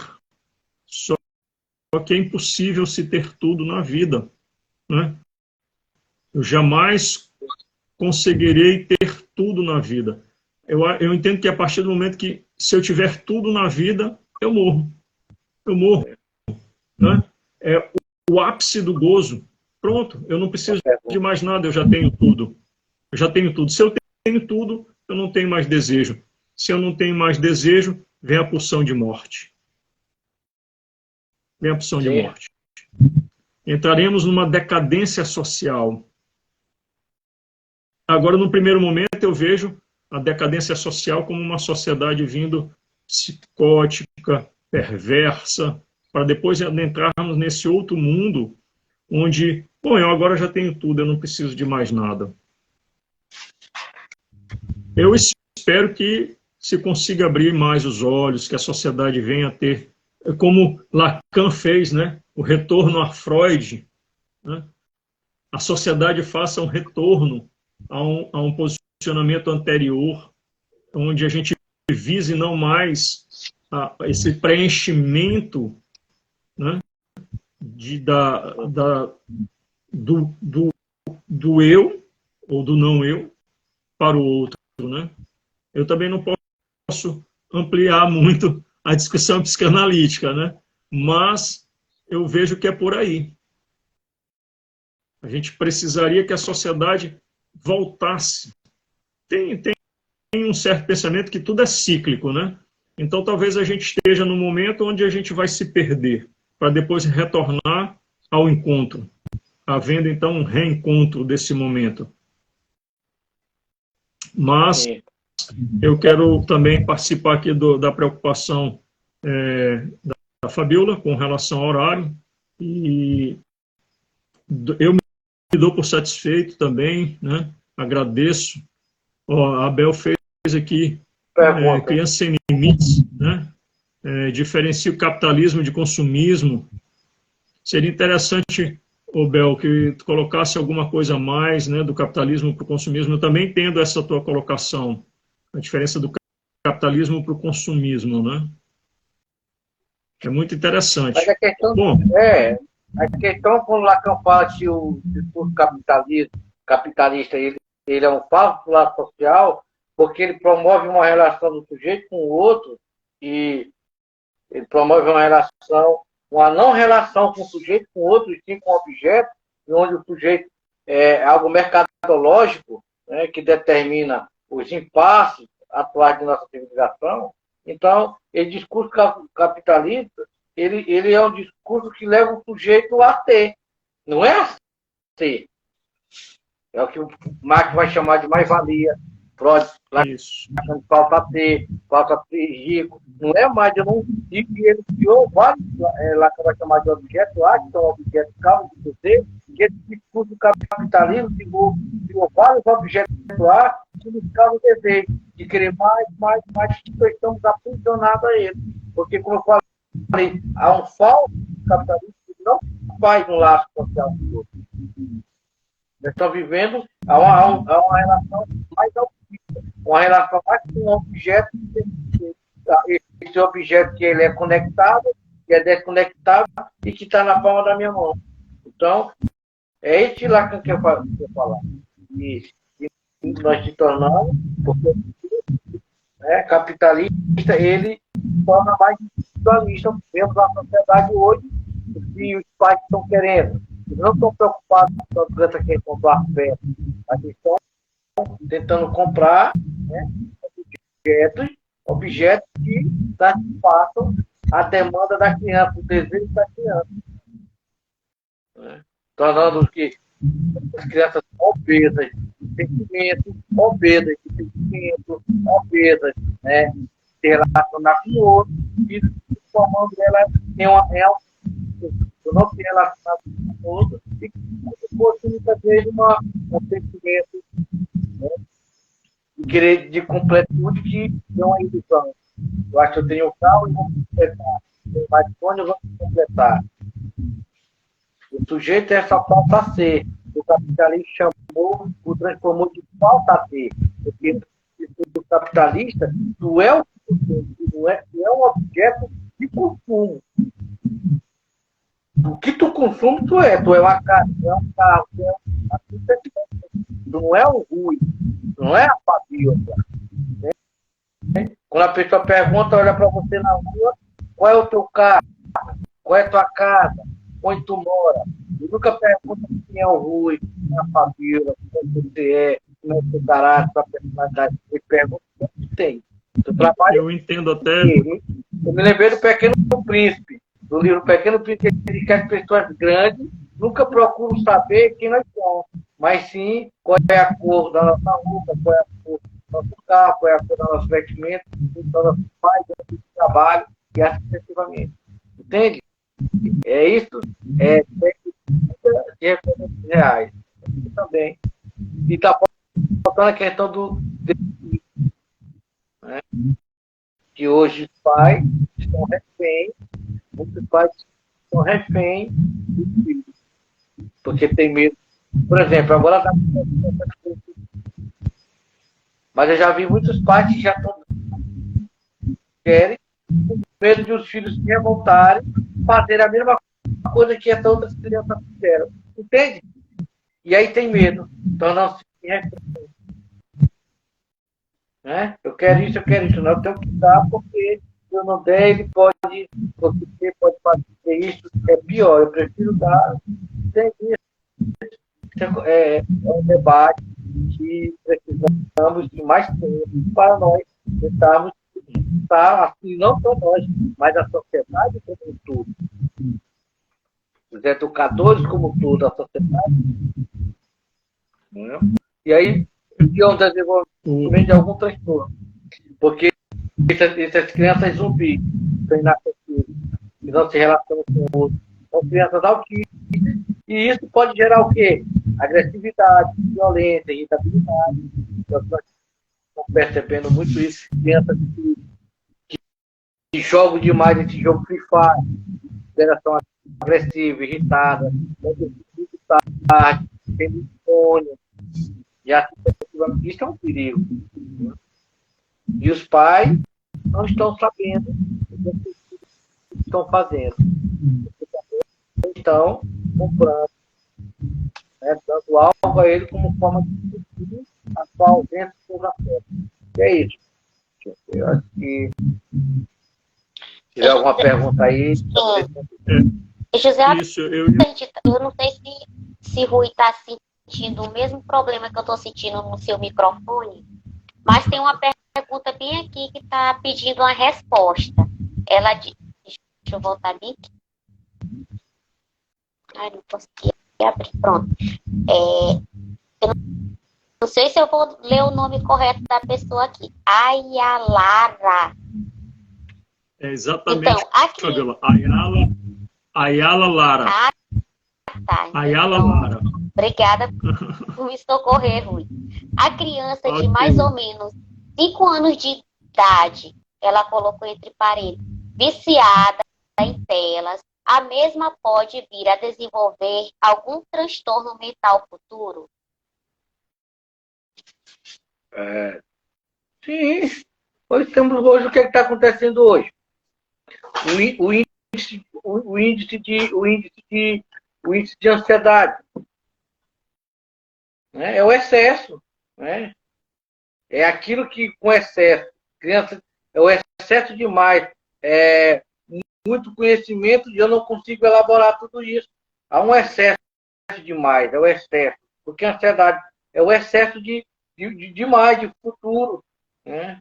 Só que é impossível se ter tudo na vida, né? Eu jamais conseguirei ter tudo na vida. Eu entendo que a partir do momento que, se eu tiver tudo na vida, eu morro. Eu morro. Né? É o ápice do gozo. Pronto, eu não preciso de mais nada, eu já tenho tudo. Eu já tenho tudo. Se eu tenho tudo, eu não tenho mais desejo. Se eu não tenho mais desejo, vem a pulsão de morte. Vem a pulsão de morte. Entraremos numa decadência social. Agora, no primeiro momento, eu vejo a decadência social como uma sociedade vindo psicótica, perversa, para depois entrarmos nesse outro mundo onde, bom, eu agora já tenho tudo, eu não preciso de mais nada. Eu espero que se consiga abrir mais os olhos, que a sociedade venha a ter, como Lacan fez, né, o retorno a Freud, né, a sociedade faça um retorno a um posicionamento anterior, onde a gente vise não mais esse preenchimento, né, do eu, ou do não eu, para o outro. Né? Eu também não posso ampliar muito a discussão psicanalítica, né? Mas eu vejo que é por aí. A gente precisaria que a sociedade voltasse. Tem um certo pensamento que tudo é cíclico, né? Então talvez a gente esteja num momento onde a gente vai se perder, para depois retornar ao encontro, havendo então um reencontro desse momento. Mas eu quero também participar aqui da preocupação da Fabiola com relação ao horário, e eu me dou por satisfeito também, né? Agradeço. A Abel fez aqui Criança Sem Limites, né? Diferencia o capitalismo de consumismo. Seria interessante, Bel, que tu colocasse alguma coisa a mais, né, do capitalismo para o consumismo. Eu também entendo essa tua colocação, a diferença do capitalismo para o consumismo, né? É muito interessante. Mas a questão, A questão, quando Lacan fala que o discurso capitalista ele é um falso lado social, porque ele promove uma relação do sujeito com o outro, e ele promove uma não relação com o sujeito com o outro, e sim com o objeto, onde o sujeito é algo mercadológico, né, que determina os impasses atuais de nossa civilização. Então, esse discurso capitalista, ele é um discurso que leva o sujeito a ter, não é a ser. É o que o Marx vai chamar de mais-valia. Freud, falta ter, falta ser rico. Não é mais, eu não digo que ele criou vários, lá que vai chamar de objetos lá, que são objetos calmos de você, que esse discurso do capitalismo criou vários objetos lá que nos causam o desejo de querer mais, que nós estamos aprisionados a ele. Porque, como eu falei, há um falso capitalismo que não faz um laço social com o outro. Nós estamos vivendo há uma relação mais autista, uma relação mais com um objeto, esse objeto que ele é conectado, que é desconectado e que está na palma da minha mão. Então, é esse Lacan que eu falar. E nós se tornamos, porque capitalista, ele torna mais individualista. Vemos na sociedade hoje que os pais estão querendo. Eles não estão preocupados com a criança que comprar perto. Mas estão tentando comprar, né, objetos que satisfaçam a demanda da criança, o desejo da criança. Né? Tornando as crianças obesas de sentimento, né, se relacionar com o outro, e formando ela não se relacionar com o outro, e que fosse muitas vezes um sentimento, né, de completude que é uma ilusão. Eu acho que eu tenho o carro e vou completar. Tenho mais fone e vou completar. O sujeito é essa falta a ser. O capitalista transformou de falta a ter. Porque o capitalista, tu é um objeto de consumo. O que tu consome, tu é uma casa, tu é um carro, tu não é o ruim, tu não é a fabiola. Né? Quando a pessoa pergunta, olha para você na rua, qual é o teu carro, qual é a tua casa, onde tu mora. E nunca pergunta quem é o ruim, quem é a fabiola, quem você é, como é o teu caráter, sua personalidade. Ele pergunta o que tem. Eu entendo até. Eu me lembrei do Pequeno Príncipe. Do livro Pequeno Príncipe, ele diz que as pessoas grandes nunca procuram saber quem nós somos, mas sim qual é a cor da nossa roupa, qual é a cor do nosso carro, qual é a cor do nosso vestimento, do nosso pai, do nosso trabalho, e assim sucessivamente. Entende? É isso, é de referências reais. E também. E está faltando a questão do né? Que hoje os pais estão reféns, muitos pais estão reféns dos filhos, porque tem medo. Por exemplo, agora está. Mas eu já vi muitos pais que já querem, com medo de os filhos se revoltarem, fazer a mesma coisa que essas outras crianças fizeram. Entende? E aí tem medo, tornam-se reféns. Né? Eu quero isso, não, eu tenho que dar, porque se eu não der, ele pode fazer isso, é pior, eu prefiro dar. Tem isso. É um debate que precisamos de mais tempo para nós tentarmos estar, assim, não só nós, mas a sociedade como um todo. Os educadores como um todo, a sociedade. Né? E aí, é um desenvolvimento de algum transtorno. Porque essas crianças zumbis, são inacessíveis, que não se relacionam com o outro, são crianças autistas. E isso pode gerar o quê? Agressividade, violência, irritabilidade. Nós estamos percebendo muito isso. Crianças que jogam demais esse jogo Free Fire, geração agressiva, irritada, muito tarde, tem insônia. E assim, isso é um perigo. E os pais não estão sabendo o que estão fazendo. estão comprando, né, dando algo a ele como forma de suprir a sua ausência dos afetos. E é isso. Eu acho que se tiver alguma pergunta aí... José, Isso, eu não sei se Rui está sentindo o mesmo problema que eu estou sentindo no seu microfone, mas tem uma pergunta bem aqui que está pedindo uma resposta. Ela diz... Deixa eu voltar bem aqui. Ai, não consegui abrir. Pronto. Eu não sei se eu vou ler o nome correto da pessoa aqui. Ayalara. É exatamente, então, aqui... Fabiola. Ayala Lara. Ah, tá. Ayala Então, Lara. obrigada por me socorrer, Rui. A criança de Ok. mais ou menos 5 anos de idade, ela colocou entre parênteses, viciada em telas, a mesma pode vir a desenvolver algum transtorno mental futuro? Sim. Hoje temos hoje o que está acontecendo hoje. O índice de ansiedade, né? É o excesso, né? É aquilo que com excesso, criança, é o excesso demais, muito conhecimento e eu não consigo elaborar tudo isso. Há um excesso demais, é o excesso, porque a ansiedade é o excesso de demais, de futuro, né?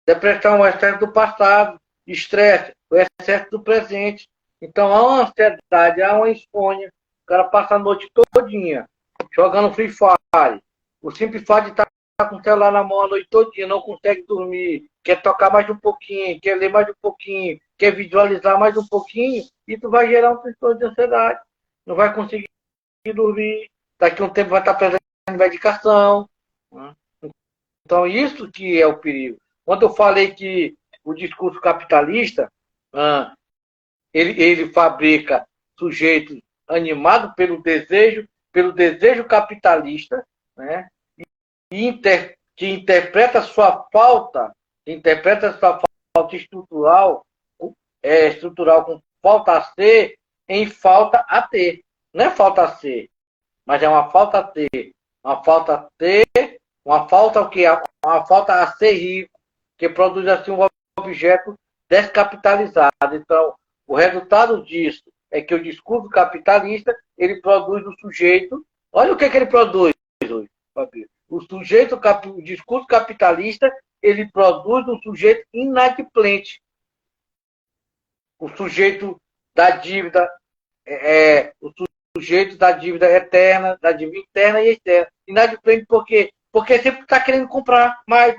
Depressão é o excesso do passado, estresse, o excesso do presente. Então há uma ansiedade, há uma insônia. O cara passa a noite todinha jogando Free Fire. O simples fato de estar com o celular na mão a noite todinha, não consegue dormir, quer tocar mais um pouquinho, quer ler mais um pouquinho, quer visualizar mais um pouquinho, isso vai gerar um transtorno de ansiedade. Não vai conseguir dormir. Daqui a um tempo vai estar precisando de medicação. Né? Então isso que é o perigo. Quando eu falei que o discurso capitalista, ele fabrica sujeitos animados pelo desejo capitalista, né? Que interpreta sua falta estrutural, estrutural com falta a ser em falta a ter. Não é falta a ser, mas é uma falta a ter. Uma falta a ter, uma falta o quê? Uma falta a ser rico, que produz assim um objeto descapitalizado. Então, o resultado disso é que o discurso capitalista, ele produz o sujeito... Olha o que ele produz hoje, Fabio. O discurso capitalista, ele produz um sujeito inadimplente. O sujeito da dívida, o sujeito da dívida eterna, da dívida interna e externa. Inadimplente por quê? Porque sempre está querendo comprar mais.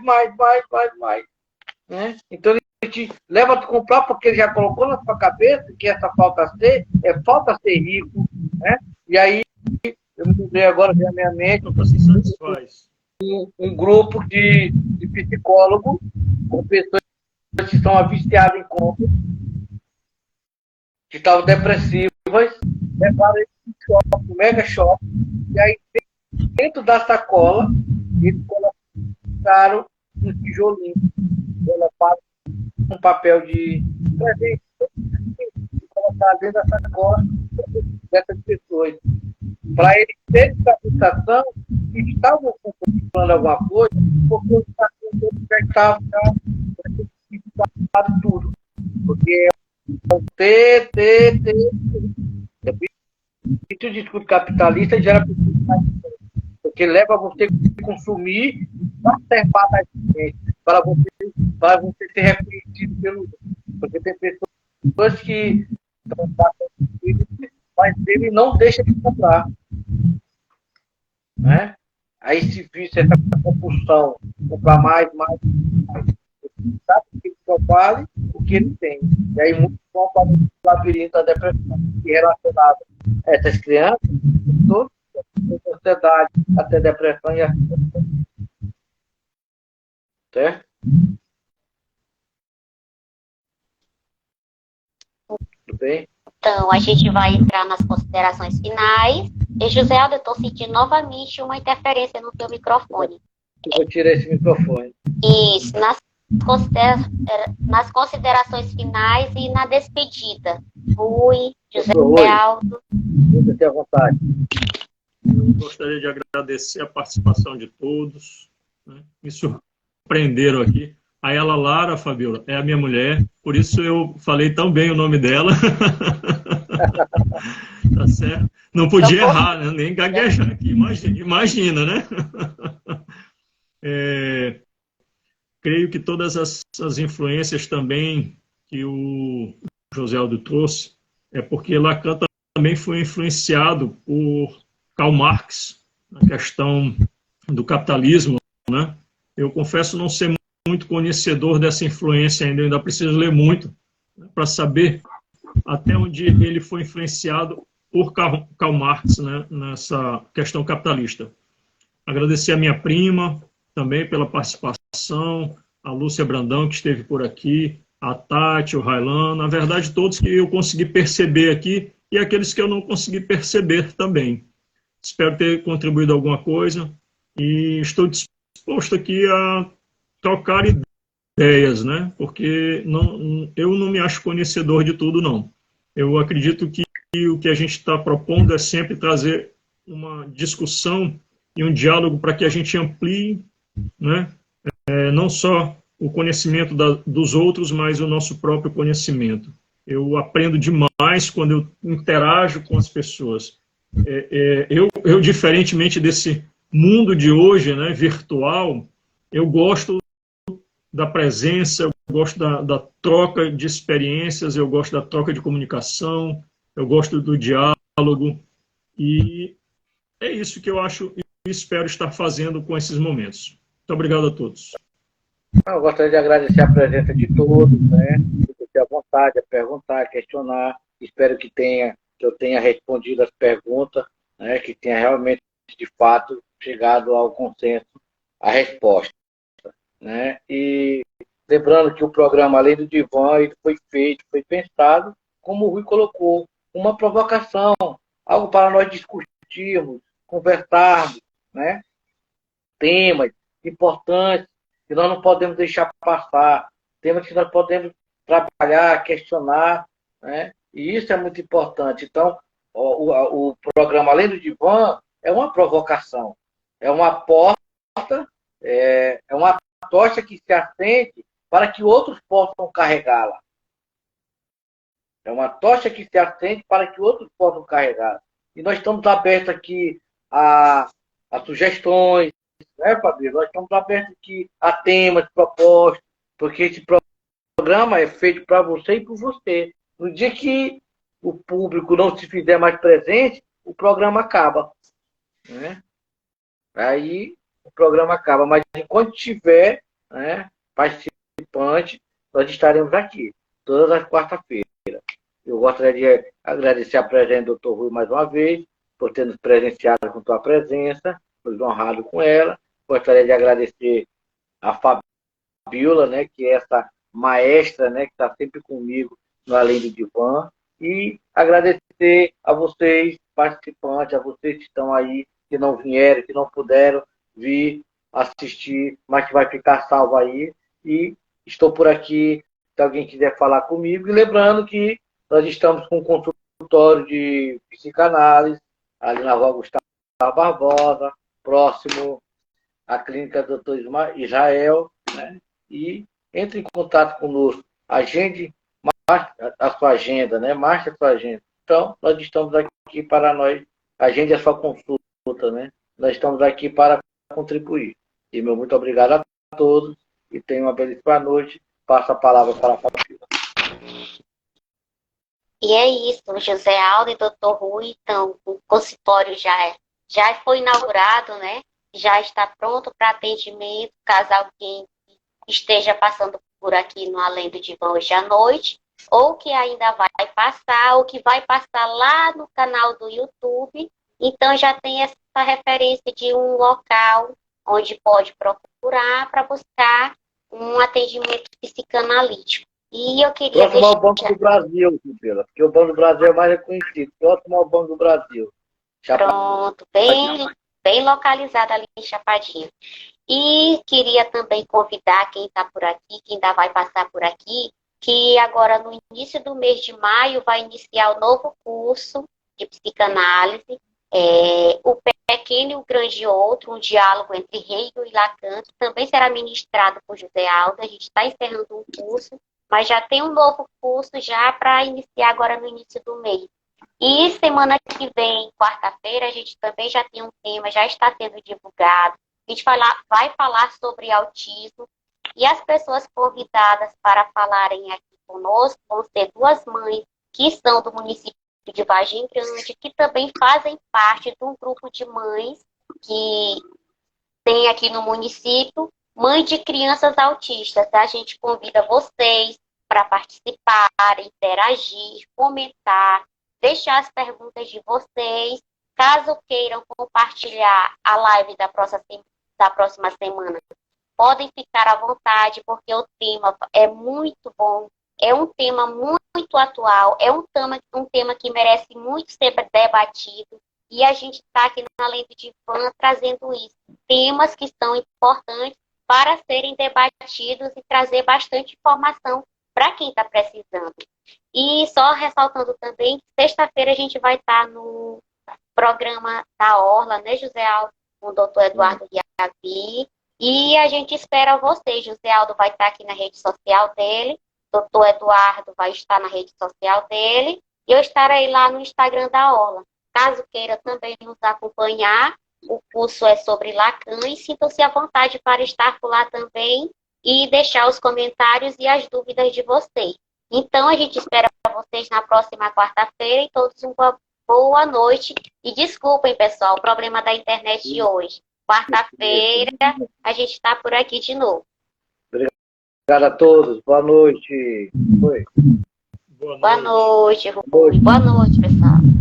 Né? Então ele te leva a comprar porque ele já colocou na sua cabeça que essa falta a ser é falta a ser rico. Né? E aí, eu me lembrei agora na minha mente um grupo de psicólogos com pessoas que estão viciadas em compras, que estavam depressivas, levaram eles para um shopping, um mega shopping, e aí dentro da sacola eles colocaram um tijolinho, colocaram um papel de presente e colocaram dentro da sacola dessas pessoas. Para eles terem essa sensação que estavam comprando alguma coisa, porque os pacientes já estavam tudo. Porque ter. O discurso capitalista gera porque leva você a consumir exacerbadamente para você ser reconhecido pelo. Porque tem pessoas que estão passando, mas ele não deixa de comprar. Né? Aí se visse essa compulsão, comprar mais. Sabe o que só vale o que ele tem. E aí muito bom para o labirinto da depressão. E relacionado a essas crianças, todos a ansiedade, até depressão e assim. Certo? Tudo bem? Então, a gente vai entrar nas considerações finais. E, José Aldo, eu estou sentindo novamente uma interferência no teu microfone. Eu vou tirar esse microfone. Isso. nas considerações finais e na despedida. Rui, José Aldo. Fique à vontade. Gostaria de agradecer a participação de todos, né? Me surpreenderam aqui. A ela Lara, Fabiola, é a minha mulher, por isso eu falei tão bem o nome dela. Tá certo? Não podia errar, né? Nem gaguejar aqui, imagina, né? Creio que todas as influências também que o José Aldo trouxe, é porque Lacan também foi influenciado por Karl Marx, na questão do capitalismo, né? Eu confesso não ser muito conhecedor dessa influência ainda, eu ainda preciso ler muito, né, para saber até onde ele foi influenciado por Karl Marx, né, nessa questão capitalista. Agradecer a minha prima também pela participação, a Lúcia Brandão, que esteve por aqui, a Tati, o Railan, na verdade todos que eu consegui perceber aqui e aqueles que eu não consegui perceber também. Espero ter contribuído alguma coisa e estou disposto aqui a trocar ideias, né? Porque eu não me acho conhecedor de tudo, não. Eu acredito que o que a gente está propondo é sempre trazer uma discussão e um diálogo para que a gente amplie, né? Não só o conhecimento dos outros, mas o nosso próprio conhecimento. Eu aprendo demais quando eu interajo com as pessoas. Eu, diferentemente desse mundo de hoje, né, virtual, eu gosto da presença, eu gosto da troca de experiências, eu gosto da troca de comunicação, eu gosto do diálogo, e é isso que eu acho e espero estar fazendo com esses momentos. Muito obrigado a todos. Eu gostaria de agradecer a presença de todos, né? Ter a vontade de perguntar, questionar. Espero que eu tenha respondido as perguntas, né? Que tenha realmente, de fato, chegado ao consenso, a resposta, né? E lembrando que o programa Além do Divã, ele foi feito, foi pensado, como o Rui colocou, uma provocação, algo para nós discutirmos, conversarmos, né? Temas importantes que nós não podemos deixar passar, temas que nós podemos trabalhar, questionar, né? E isso é muito importante. Então, o programa Além do Divã é uma provocação, é uma porta, é uma tocha que se acende para que outros possam carregá-la. É uma tocha que se acende para que outros possam carregá-la. E nós estamos abertos aqui a sugestões, né, Fabio? Nós estamos abertos aqui a temas, propostas, porque esse programa é feito para você e por você. No dia que o público não se fizer mais presente, o programa acaba, né? Aí o programa acaba. Mas enquanto tiver, né, participante, nós estaremos aqui, todas as quarta-feiras. Eu gostaria de agradecer a presença do Dr. Rui mais uma vez, por ter nos presenciado com sua presença, nos honrado com ela. Gostaria de agradecer a Fabiola, né, que é essa maestra, né, que está sempre comigo no Além do Divã. E agradecer a vocês, participantes, a vocês que estão aí, que não vieram, que não puderam vir assistir, mas que vai ficar salvo aí. E estou por aqui, se alguém quiser falar comigo. E lembrando que nós estamos com um consultório de psicanálise, ali na rua Gustavo Barbosa, próximo à clínica do Dr. Israel, né? E entre em contato conosco, agende a sua agenda, né? Marque a sua agenda. Então, nós estamos aqui para nós, agende a sua consulta, né? Nós estamos aqui para contribuir. E meu muito obrigado a todos e tenham uma belíssima noite. Passo a palavra para a Fabiola. E é isso, o José Aldo e Dr. Rui, então, o consultório já foi inaugurado, né? Já está pronto para atendimento, caso alguém esteja passando por aqui no Além do Divã hoje à noite, ou que ainda vai passar, ou que vai passar lá no canal do YouTube. Então, já tem essa referência de um local onde pode procurar para buscar um atendimento psicanalítico. E eu queria Próximo ao Banco do Brasil, Fabiola, porque o Banco do Brasil é mais reconhecido. Próximo ao Banco do Brasil. Pronto, bem localizado ali em Chapadinho. E queria também convidar quem está por aqui, quem ainda vai passar por aqui, que agora no início do mês de maio vai iniciar o novo curso de psicanálise, o Pequeno e o Grande Outro, um diálogo entre Hegel e Lacan, que também será ministrado por José Aldo. A gente está encerrando um curso, mas já tem um novo curso já para iniciar agora no início do mês. E semana que vem, quarta-feira, a gente também já tem um tema, já está sendo divulgado. A gente vai falar sobre autismo e as pessoas convidadas para falarem aqui conosco vão ser duas mães que são do município de Vargem Grande, que também fazem parte de um grupo de mães que tem aqui no município, mãe de crianças autistas. A gente convida vocês para participar, interagir, comentar, deixar as perguntas de vocês. Caso queiram compartilhar a live da próxima semana, podem ficar à vontade, porque o tema é muito bom, é um tema muito atual, é um tema que merece muito ser debatido, e a gente está aqui na Lente de Fã trazendo isso, temas que são importantes para serem debatidos e trazer bastante informação para quem está precisando. E só ressaltando também, sexta-feira a gente vai estar no programa da Orla, né, José Aldo, com o doutor Eduardo Guiavi, e a gente espera vocês. José Aldo vai estar aqui na rede social dele, doutor Eduardo vai estar na rede social dele, e eu estarei lá no Instagram da Orla. Caso queira também nos acompanhar, o curso é sobre Lacan, e sintam-se à vontade para estar por lá também e deixar os comentários e as dúvidas de vocês. Então, a gente espera vocês na próxima quarta-feira, e todos uma boa noite. E desculpem, pessoal, o problema da internet de hoje. Quarta-feira, a gente está por aqui de novo. Obrigado a todos. Boa noite. Oi. Boa noite, Rui. Boa noite, pessoal.